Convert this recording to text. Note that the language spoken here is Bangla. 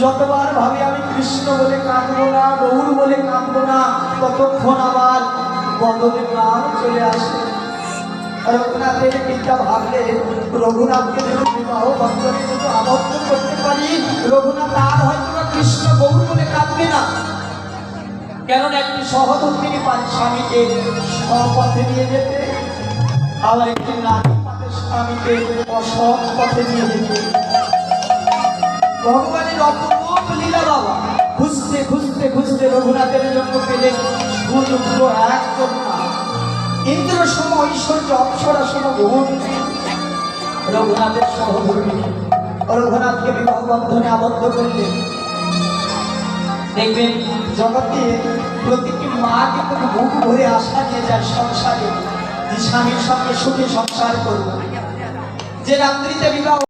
যতবার ভাবি আমি কৃষ্ণ বলে কাঁদবো না, গৌর বলে কাঁদবো না, ততক্ষণ আবার বদলে প্রাণ চলে আসে। রঘুনাথের পিতা ভাবলে রঘুনাথকে যদি বিবাহ বন্ধনে যদি আবদ্ধ করতে পারি, রঘুনাথ আর হয়তো বা কৃষ্ণ গৌর বলে কাঁদবে না। কেননা একটি সহধর্মিনী পারে স্বামীকে সপথে নিয়ে যেতে, আবার একটি নারী পারে স্বামীকে অসৎ পথে নিয়ে যেতে। ভগবানের অপরূপ লীলা বাবা খুঁজতে খুঁজতে খুঁজতে রঘুনাথের জন্য পেলেন শুধুমাত্র এক কন্যা, ইন্দ্র সম ঐশ্বর্য, অপ্সরা সম গুণ, রঘুনাথের সহধর্মিনী। রঘুনাথকে বিবাহ বন্ধনে আবদ্ধ করলেন। দেখবেন জগতে প্রতিটি মা কিন্তু বুক ভরে আশা নিয়ে যায় সংসারে, যে স্বামীর সঙ্গে সুখে সংসার করবো। যে রাত্রিতে বিবাহ